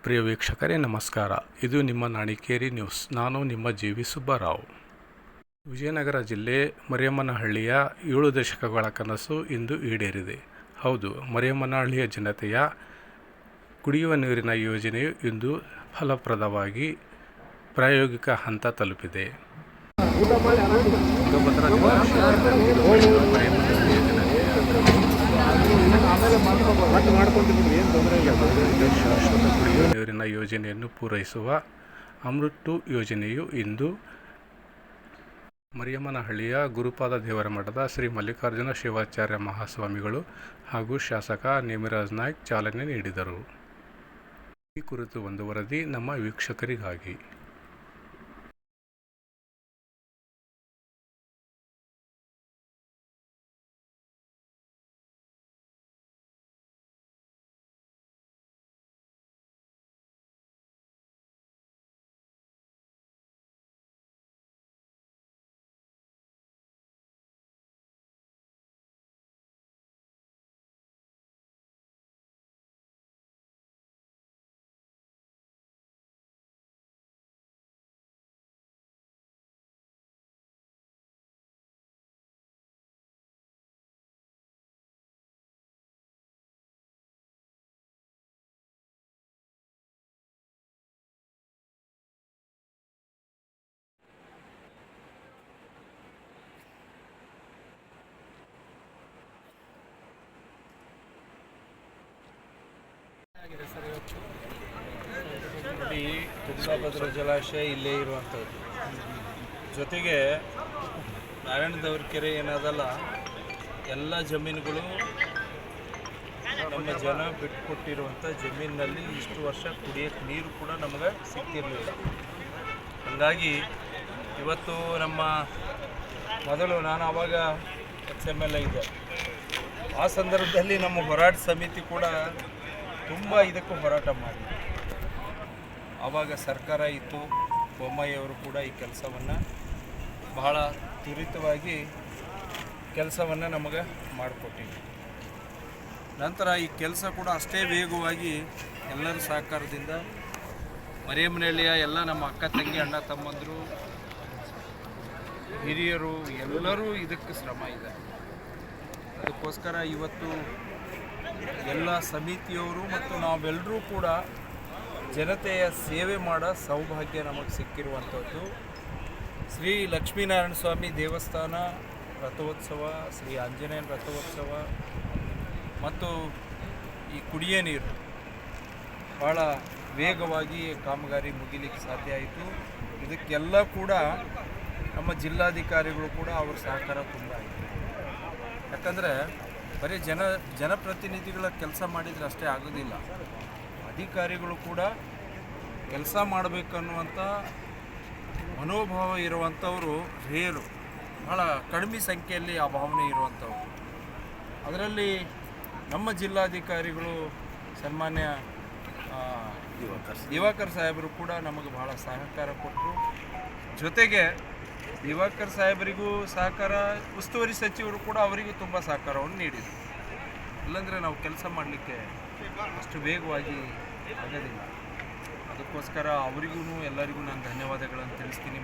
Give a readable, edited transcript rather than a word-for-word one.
ಪ್ರಿಯ ವೀಕ್ಷಕರೇ ನಮಸ್ಕಾರ. ಇದು ನಿಮ್ಮ ನಾಣಿಕೇರಿ ನ್ಯೂಸ್. ನಾನು ನಿಮ್ಮ ಜಿ.ವಿ. ಸುಬ್ಬರಾವ್. ವಿಜಯನಗರ ಜಿಲ್ಲೆ ಮರಿಯಮ್ಮನಹಳ್ಳಿಯ 7 ದಶಕಗಳ ಕನಸು ಇಂದು ಈಡೇರಿದೆ. ಹೌದು, ಮರಿಯಮ್ಮನಹಳ್ಳಿಯ ಜನತೆಯ ಕುಡಿಯುವ ನೀರಿನ ಯೋಜನೆಯು ಇಂದು ಫಲಪ್ರದವಾಗಿ ಪ್ರಾಯೋಗಿಕ ಹಂತ ತಲುಪಿದೆ. ತುಂಗಭದ್ರಾ ಶಾಶ್ವತ ಕುಡಿಯುವ ನೀರಿನ ಯೋಜನೆಯನ್ನು ಪೂರೈಸುವ ಅಮೃತ್ 2 ಯೋಜನೆಯು ಇಂದು ಮರಿಯಮ್ಮನಹಳ್ಳಿಯ ಗುರುಪಾದ ದೇವರ ಮಠದ ಶ್ರೀ ಮಲ್ಲಿಕಾರ್ಜುನ ಶಿವಾಚಾರ್ಯ ಮಹಾಸ್ವಾಮಿಗಳು ಹಾಗೂ ಶಾಸಕ ನೇಮಿರಾಜ್ ನಾಯ್ಕ್ ಚಾಲನೆ ನೀಡಿದರು. ಈ ಕುರಿತು ಒಂದು ವರದಿ ನಮ್ಮ ವೀಕ್ಷಕರಿಗಾಗಿ. ನೋಡಿ, ತುಂಗಭದ್ರಾ ಜಲಾಶಯ ಇಲ್ಲೇ ಇರುವಂಥದ್ದು. ಜೊತೆಗೆ ನಾರಾಯಣದೇವ್ರ ಕೆರೆ ಏನದಲ್ಲ, ಎಲ್ಲ ಜಮೀನುಗಳು ನಮ್ಮ ಜನ ಬಿಟ್ಟುಕೊಟ್ಟಿರುವಂಥ ಜಮೀನಿನಲ್ಲಿ ಇಷ್ಟು ವರ್ಷ ಕುಡಿಯೋಕ್ಕೆ ನೀರು ಕೂಡ ನಮಗೆ ಸಿಗ್ತಿರಲಿಲ್ಲ. ಹಾಗಾಗಿ ಇವತ್ತು ನಮ್ಮ ಮೊದಲು ನಾನು ಆವಾಗ XMLA ಇದ್ದೆ. ಆ ಸಂದರ್ಭದಲ್ಲಿ ನಮ್ಮ ಹೋರಾಟ ಸಮಿತಿ ಕೂಡ ತುಂಬ ಇದಕ್ಕೂ ಹೋರಾಟ ಮಾಡಿ, ಆವಾಗ ಸರ್ಕಾರ ಇತ್ತು. ಬೊಮ್ಮಾಯಿಯವರು ಕೂಡ ಈ ಕೆಲಸವನ್ನು ಬಹಳ ತ್ವರಿತವಾಗಿ ಕೆಲಸವನ್ನು ನಮಗೆ ಮಾಡಿಕೊಟ್ಟಿದ್ರು. ನಂತರ ಈ ಕೆಲಸ ಕೂಡ ಅಷ್ಟೇ ವೇಗವಾಗಿ ಎಲ್ಲರ ಸಹಕಾರದಿಂದ ಮರಿಯಮ್ಮನಹಳ್ಳಿಯ ಎಲ್ಲ ನಮ್ಮ ಅಕ್ಕ ತಂಗಿ ಅಣ್ಣ ತಮ್ಮಂದರು ಹಿರಿಯರು ಎಲ್ಲರೂ ಇದಕ್ಕೆ ಶ್ರಮ ಇದೆ. ಅದಕ್ಕೋಸ್ಕರ ಇವತ್ತು ಎಲ್ಲ ಸಮಿತಿಯವರು ಮತ್ತು ನಾವೆಲ್ಲರೂ ಕೂಡ ಜನತೆಯ ಸೇವೆ ಮಾಡೋ ಸೌಭಾಗ್ಯ ನಮಗೆ ಸಿಕ್ಕಿರುವಂಥದ್ದು. ಶ್ರೀ ಲಕ್ಷ್ಮೀನಾರಾಯಣ ಸ್ವಾಮಿ ದೇವಸ್ಥಾನ ರಥೋತ್ಸವ, ಶ್ರೀ ಆಂಜನೇಯನ ರಥೋತ್ಸವ ಮತ್ತು ಈ ಕುಡಿಯೋ ನೀರು ಭಾಳ ವೇಗವಾಗಿ ಕಾಮಗಾರಿ ಮುಗಿಲಿಕ್ಕೆ ಸಾಧ್ಯ ಆಯಿತು. ಇದಕ್ಕೆಲ್ಲ ಕೂಡ ನಮ್ಮ ಜಿಲ್ಲಾಧಿಕಾರಿಗಳು ಕೂಡ ಅವ್ರ ಸಹಕಾರ ತುಂಬ ಆಯಿತು. ಯಾಕಂದರೆ ಬರೀ ಜನಪ್ರತಿನಿಧಿಗಳ ಕೆಲಸ ಮಾಡಿದರೆ ಅಷ್ಟೇ ಆಗೋದಿಲ್ಲ. ಅಧಿಕಾರಿಗಳು ಕೂಡ ಕೆಲಸ ಮಾಡಬೇಕನ್ನುವಂಥ ಮನೋಭಾವ ಇರುವಂಥವರು ರೇರು, ಭಾಳ ಕಡಿಮೆ ಸಂಖ್ಯೆಯಲ್ಲಿ ಆ ಭಾವನೆ ಇರುವಂಥವ್ರು. ಅದರಲ್ಲಿ ನಮ್ಮ ಜಿಲ್ಲಾಧಿಕಾರಿಗಳು ಸನ್ಮಾನ್ಯ ದಿವಾಕರ್ ಸಾಹೇಬರು ಕೂಡ ನಮಗೆ ಭಾಳ ಸಹಕಾರ ಕೊಟ್ಟರು. ಜೊತೆಗೆ ದಿವಾಕರ್ ಸಾಹೇಬರಿಗೂ ಸಹಕಾರ, ಉಸ್ತುವಾರಿ ಸಚಿವರು ಕೂಡ ಅವರಿಗೂ ತುಂಬ ಸಹಕಾರವನ್ನು ನೀಡಿದರು. ಇಲ್ಲಾಂದರೆ ನಾವು ಕೆಲಸ ಮಾಡಲಿಕ್ಕೆ ಅಷ್ಟು ವೇಗವಾಗಿ ಆಗೋದಿಲ್ಲ. ಅದಕ್ಕೋಸ್ಕರ ಅವರಿಗೂ ಎಲ್ಲರಿಗೂ ನಾನು ಧನ್ಯವಾದಗಳನ್ನು ತಿಳಿಸ್ತೀನಿ.